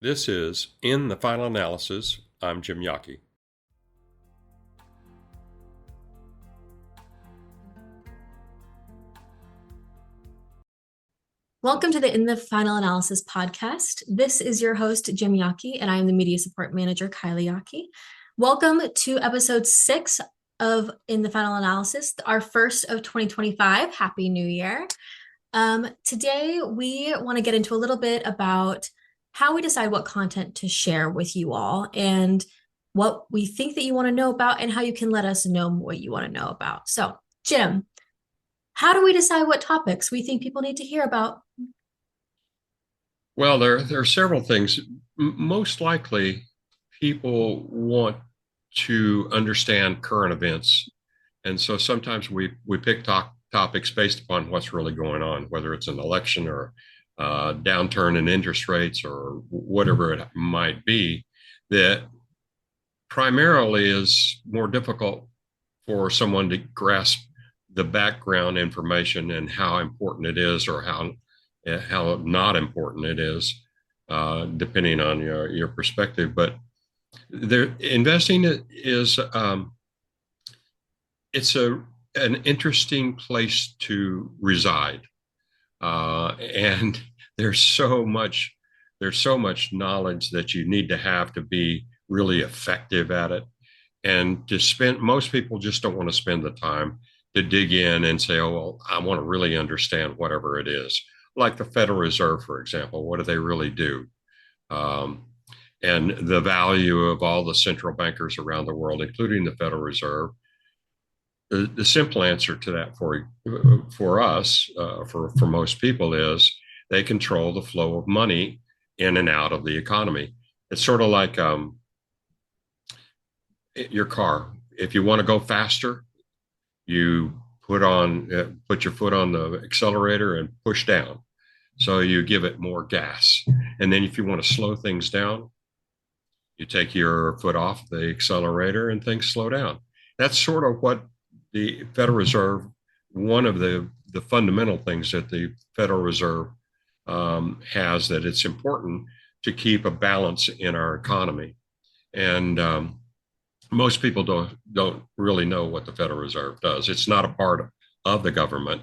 This is In the Final Analysis. I'm Jim Yockey. Welcome to the In the Final Analysis podcast. This is your host, Jim Yockey, and I am the Media Support Manager, Kylie Yockey. Welcome to episode 6 of In the Final Analysis, our first of 2025. Happy New Year. Today, we want to get into a little bit about how we decide what content to share with you all and what we think that you want to know about and how you can let us know what you want to know about. So, Jim, how do we decide what topics we think people need to hear about? Well, there are several things. Most likely, people want to understand current events. And so sometimes we pick topics based upon what's really going on, whether it's an election or downturn in interest rates or whatever it might be, that primarily is more difficult for someone to grasp the background information and how important it is or how not important it is, depending on your perspective. But investing is it's an interesting place to reside. And there's so much knowledge that you need to have to be really effective at it. And most people just don't want to spend the time to dig in and say, oh, well, I want to really understand whatever it is. Like the Federal Reserve, for example, what do they really do? And the value of all the central bankers around the world, including the Federal Reserve. The simple answer to that for us, for most people, is they control the flow of money in and out of the economy. It's sort of like your car. If you want to go faster, you put your foot on the accelerator and push down. So you give it more gas. And then if you want to slow things down, you take your foot off the accelerator and things slow down. That's sort of what the Federal Reserve, one of the fundamental things that the Federal Reserve has, that it's important to keep a balance in our economy. And most people don't really know what the Federal Reserve does. It's not a part of the government.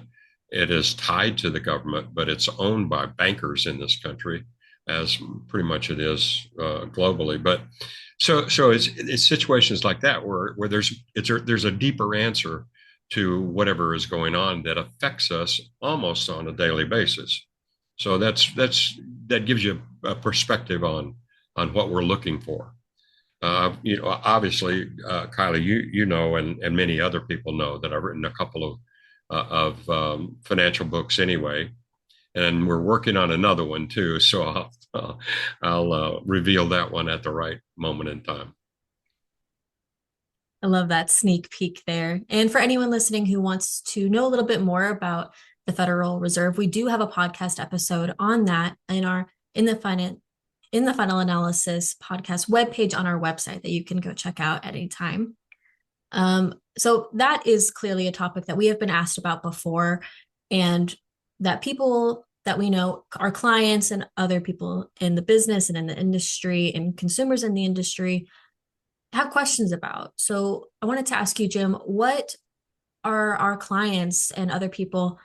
It is tied to the government, but it's owned by bankers in this country, as pretty much it is globally. But so it's situations like that where there's a deeper answer to whatever is going on that affects us almost on a daily basis. So that gives you a perspective on what we're looking for. Obviously, Kylie, you know, and many other people know that I've written a couple of financial books anyway, and we're working on another one too. So I'll reveal that one at the right moment in time. I love that sneak peek there. And for anyone listening who wants to know a little bit more about the Federal Reserve, we do have a podcast episode on that in our In the Final Analysis podcast webpage on our website that you can go check out at any time. So that is clearly a topic that we have been asked about before, and that people that we know, our clients and other people in the business and in the industry and consumers in the industry, have questions about. So I wanted to ask you, Jim, what are our clients and other people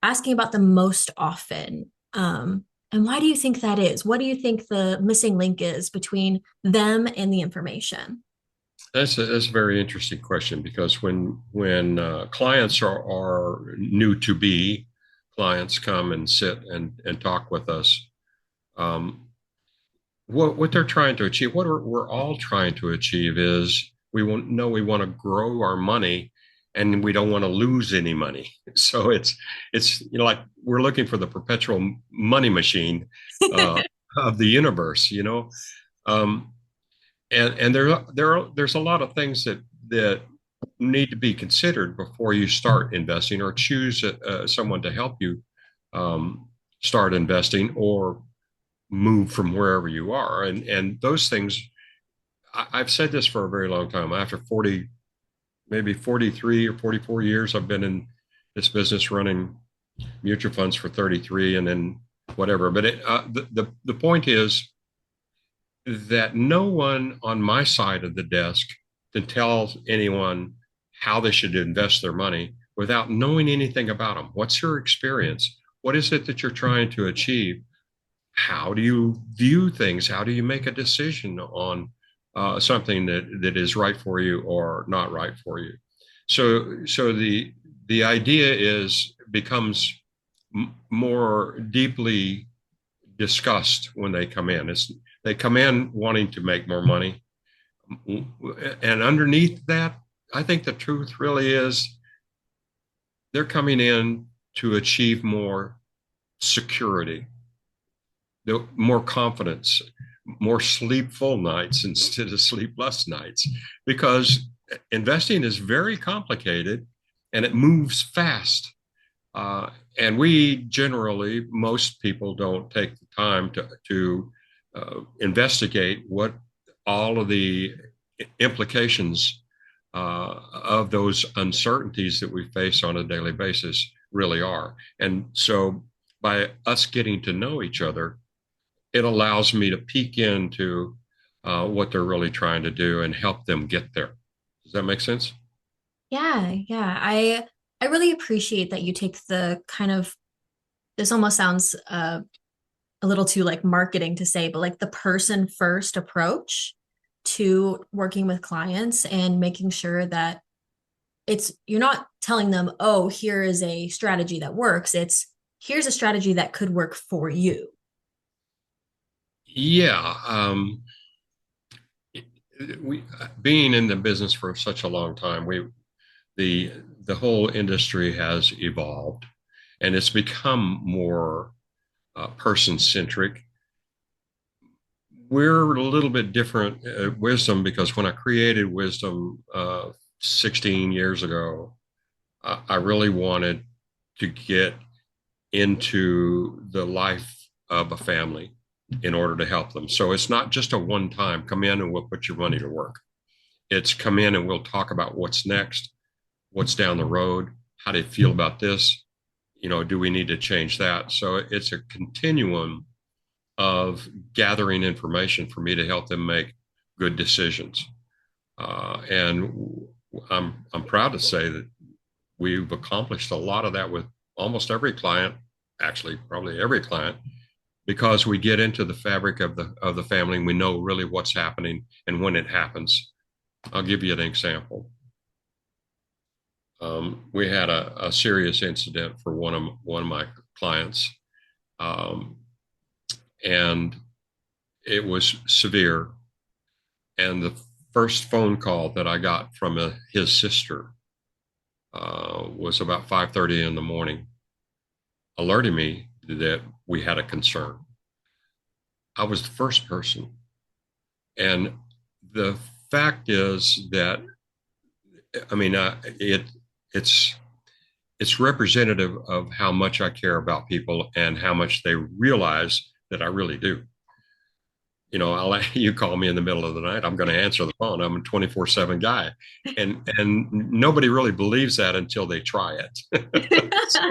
asking about the most often? And why do you think that is? What do you think the missing link is between them and the information? That's a very interesting question, because when clients are new to be clients, come and sit and talk with us, what they're trying to achieve, what we're all trying to achieve, is we want to grow our money, and we don't want to lose any money. So it's like we're looking for the perpetual money machine of the universe, and there's a lot of things that need to be considered before you start investing or choose someone to help you start investing or move from wherever you are. And those things, I've said this for a very long time. After 40, maybe 43 or 44 years, I've been in this business running mutual funds for 33, and then whatever. But the point is, that no one on my side of the desk can tell anyone how they should invest their money without knowing anything about them. What's your experience? What is it that you're trying to achieve? How do you view things? How do you make a decision on something that is right for you or not right for you? So the idea is becomes more deeply discussed when they come in. They come in wanting to make more money, and underneath that, I think the truth really is they're coming in to achieve more security, more confidence, more sleepful nights instead of sleepless nights, because investing is very complicated and it moves fast. And we generally, most people don't take the time to investigate what all of the implications of those uncertainties that we face on a daily basis really are. And so by us getting to know each other, it allows me to peek into what they're really trying to do and help them get there. Does that make sense? Yeah, yeah. I really appreciate that you take the kind of, this almost sounds a little too like marketing to say, but like the person first approach to working with clients and making sure that it's, you're not telling them, oh, here is a strategy that works. It's, here's a strategy that could work for you. Yeah. We being in the business for such a long time, the the whole industry has evolved and it's become more person centric. We're a little bit different at Wisdom because when I created Wisdom 16 years ago, I really wanted to get into the life of a family in order to help them. So it's not just a one time come in and we'll put your money to work. It's come in and we'll talk about what's next, what's down the road, how do you feel about this? You know, do we need to change that? So it's a continuum of gathering information for me to help them make good decisions. And I'm proud to say that we've accomplished a lot of that with almost every client, actually probably every client, because we get into the fabric of the family and we know really what's happening and when it happens. I'll give you an example. We had a serious incident for one of my clients, um, and it was severe. And the first phone call that I got from his sister was about 5:30 in the morning, alerting me that we had a concern. I was the first person, and the fact is that I mean it's it's representative of how much I care about people and how much they realize that I really do. You know, I'll you call me in the middle of the night, I'm going to answer the phone. I'm a 24/7 guy, and nobody really believes that until they try it. So,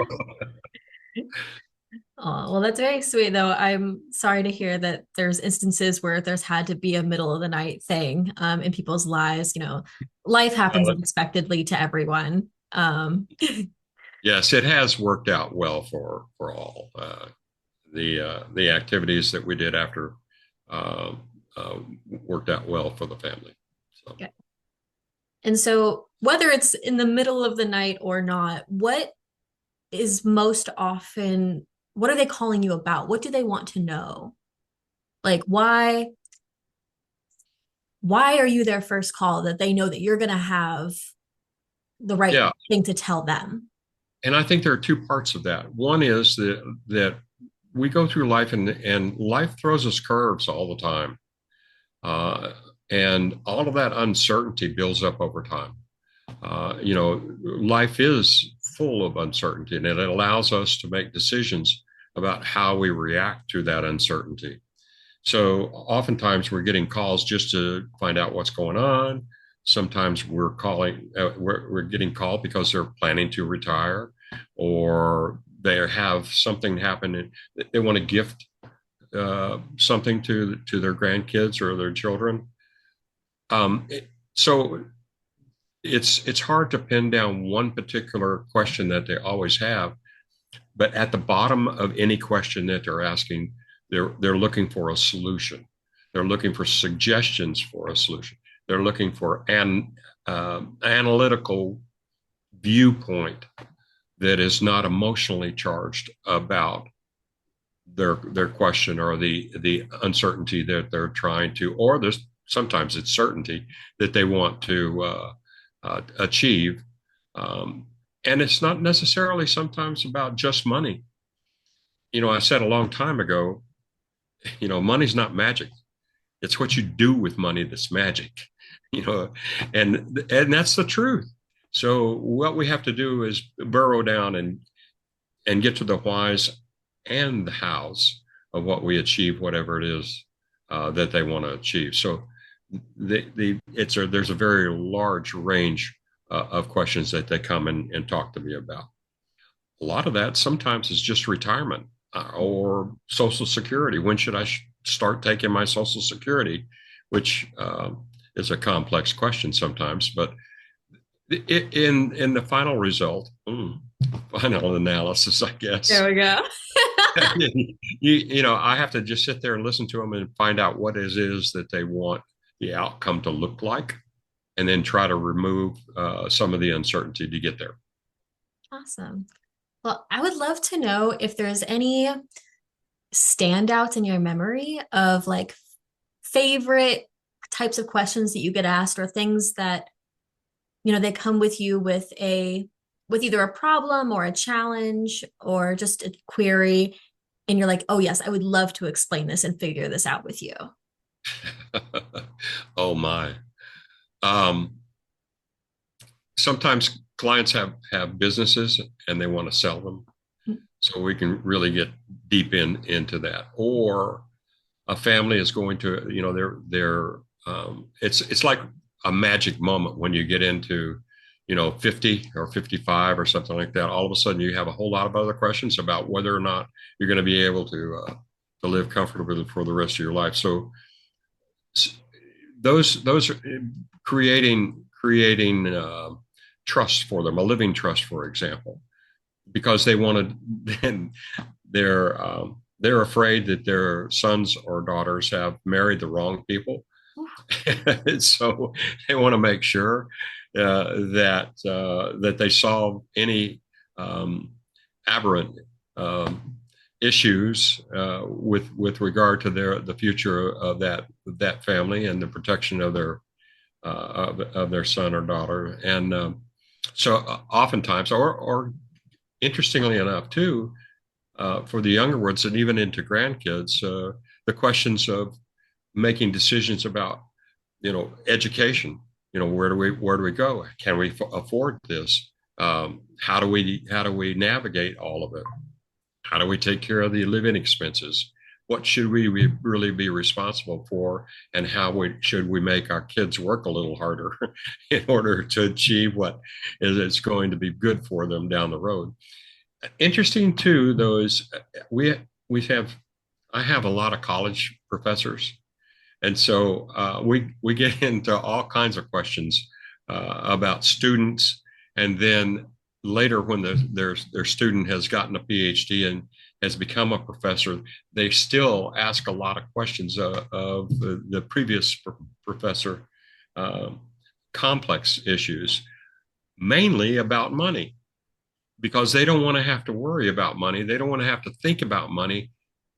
Oh, well, that's very sweet, though. I'm sorry to hear that there's instances where there's had to be a middle of the night thing in people's lives. You know, life happens unexpectedly to everyone. yes, it has worked out well for all. The activities that we did after uh, worked out well for the family. So. Okay. And so, whether it's in the middle of the night or not, what is most often, what are they calling you about? What do they want to know? Like, why are you their first call that they know that you're going to have the right Yeah, thing to tell them? and I think there are two parts of that. One is that we go through life and life throws us curves all the time, uh, and all of that uncertainty builds up over time. You know, life is full of uncertainty, and it allows us to make decisions about how we react to that uncertainty. So oftentimes we're getting calls just to find out what's going on. Sometimes we're getting called because they're planning to retire or they have something happen. They want to gift something to their grandkids or their children. So it's hard to pin down one particular question that they always have, but at the bottom of any question that they're asking, they're looking for a solution. They're looking for suggestions for a solution. They're looking for an analytical viewpoint that is not emotionally charged about their question or the uncertainty that they're trying to, or there's sometimes it's certainty that they want to achieve. And it's not necessarily sometimes about just money. I said a long time ago, money's not magic. It's what you do with money that's magic, you know, and that's the truth. So what we have to do is burrow down and get to the whys and the hows of what we achieve, whatever it is that they want to achieve. So there's a very large range of questions that they come and talk to me about. A lot of that sometimes is just retirement or Social Security. When should I start taking my Social Security? Which is a complex question sometimes, but in the final result, final analysis, I guess. There we go. I have to just sit there and listen to them and find out what it is that they want the outcome to look like, and then try to remove some of the uncertainty to get there. Awesome. Well, I would love to know if there's any standouts in your memory of like favorite types of questions that you get asked, or things that, they come with you with either a problem or a challenge or just a query. And you're like, oh yes, I would love to explain this and figure this out with you. Oh my. Um, Sometimes clients have businesses and they want to sell them. So we can really get deep into that. Or a family is going to, it's like a magic moment when you get into, 50 or 55 or something like that. All of a sudden you have a whole lot of other questions about whether or not you're going to be able to live comfortably for the rest of your life. So those are creating trust for them, a living trust, for example, because they wanted, they're afraid that their sons or daughters have married the wrong people. So they want to make sure that they solve any aberrant issues with regard to the future of that family and the protection of their son or daughter. And so oftentimes, or interestingly enough too, for the younger ones and even into grandkids, the questions of making decisions about, education. Where do we go? Can we afford this? How do we navigate all of it? How do we take care of the living expenses? What should we really be responsible for? And should we make our kids work a little harder in order to achieve what is going to be good for them down the road? Interesting too, I have a lot of college professors. And so we get into all kinds of questions about students. And then later, when their student has gotten a PhD and has become a professor, they still ask a lot of questions of the previous professor, complex issues, mainly about money, because they don't want to have to worry about money. They don't want to have to think about money.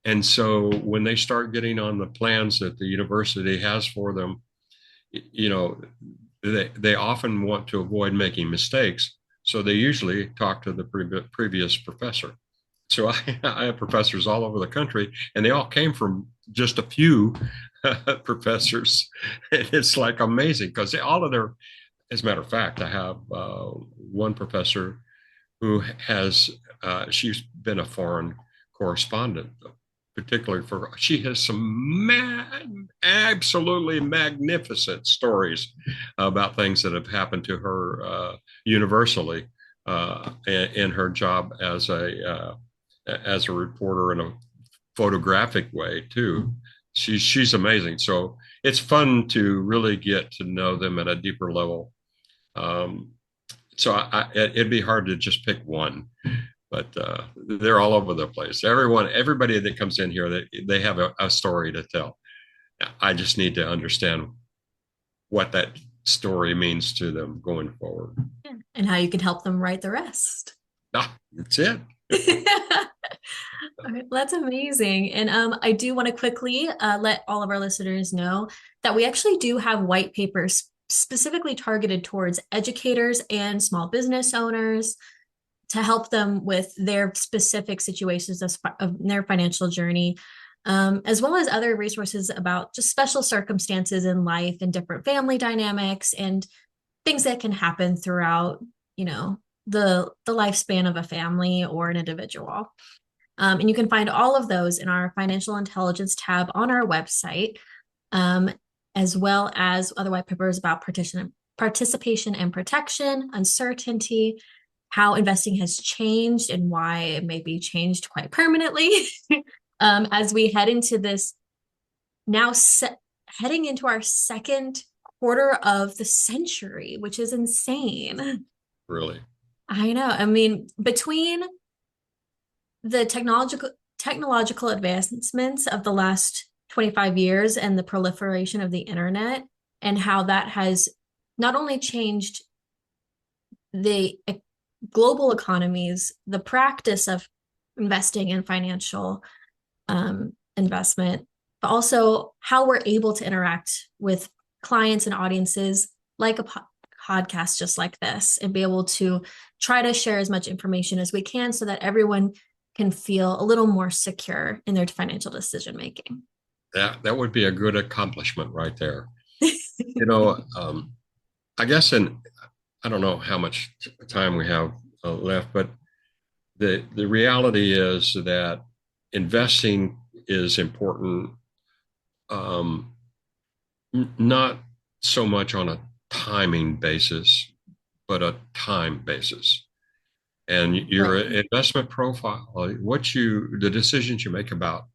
And so when they start getting on the plans that the university has for them, they often want to avoid making mistakes. So they usually talk to the previous professor. So I have professors all over the country, and they all came from just a few professors. It's like amazing because as a matter of fact, I have one professor who she's been a foreign correspondent, particularly she has some absolutely magnificent stories about things that have happened to her universally in her job as a reporter and photographic way too. She's amazing. So it's fun to really get to know them at a deeper level. Um, it'd be hard to just pick one, but they're all over the place. Everybody that comes in here, they have a story to tell. I just need to understand what that story means to them going forward. Yeah. And how you can help them write the rest. That's it. All right, that's amazing. And I do want to quickly let all of our listeners know that we actually do have white papers specifically targeted towards educators and small business owners to help them with their specific situations of their financial journey, as well as other resources about just special circumstances in life and different family dynamics and things that can happen throughout, the lifespan of a family or an individual. And you can find all of those in our financial intelligence tab on our website, as well as other white papers about participation and protection, uncertainty, how investing has changed and why it may be changed quite permanently as we head into this heading into our second quarter of the century, which is insane. Really. I know. I mean, between the technological advancements of the last 25 years and the proliferation of the internet and how that has not only changed the global economies, the practice of investing in financial investment, but also how we're able to interact with clients and audiences like a podcast just like this and be able to try to share as much information as we can so that everyone can feel a little more secure in their financial decision making. That would be a good accomplishment right there. You know, I guess, and I don't know how much time we have left, but the reality is that investing is important, not so much on a timing basis, but a time basis. And your Right. investment profile, the decisions you make about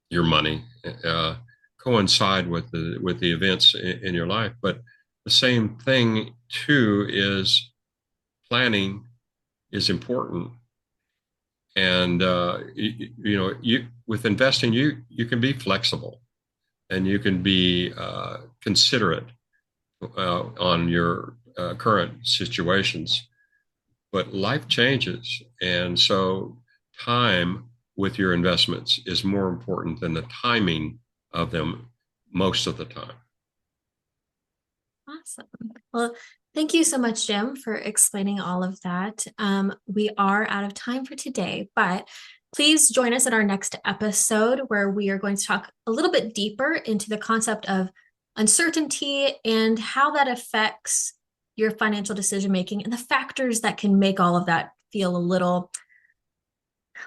your money, coincide with the events in your life. But the same thing too is planning is important. And you with investing, you can be flexible and you can be considerate on your current situations. But life changes, and so time with your investments is more important than the timing of them most of the time. Awesome. Well, thank you so much, Jim, for explaining all of that. We are out of time for today, but please join us in our next episode where we are going to talk a little bit deeper into the concept of uncertainty and how that affects your financial decision making and the factors that can make all of that feel a little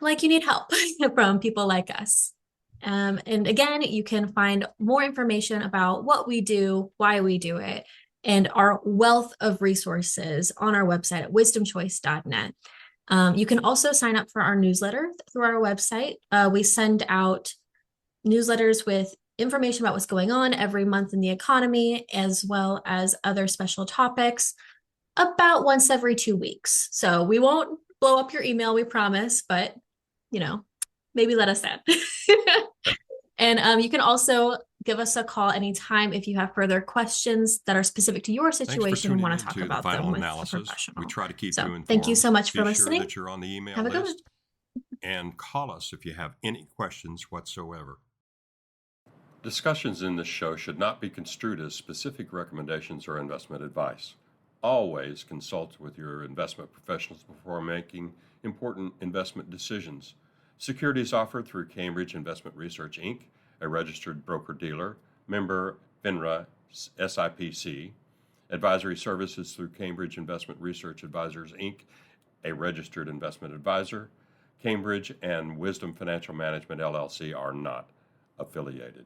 like you need help from people like us. And again, you can find more information about what we do, why we do it, and our wealth of resources on our website at wisdomchoice.net. You can also sign up for our newsletter through our website. We send out newsletters with information about what's going on every month in the economy, as well as other special topics about once every 2 weeks. So we won't blow up your email, we promise, but maybe let us in. And you can also give us a call anytime if you have further questions that are specific to your situation and want to talk about them with a professional. We try to keep you informed. Thank you so much for listening. Be sure that you're on the email have a good list. And call us if you have any questions whatsoever. Discussions in this show should not be construed as specific recommendations or investment advice. Always consult with your investment professionals before making important investment decisions. Securities offered through Cambridge Investment Research, Inc., a registered broker-dealer, member FINRA SIPC. Advisory services through Cambridge Investment Research Advisors, Inc., a registered investment advisor. Cambridge and Wisdom Financial Management, LLC are not affiliated.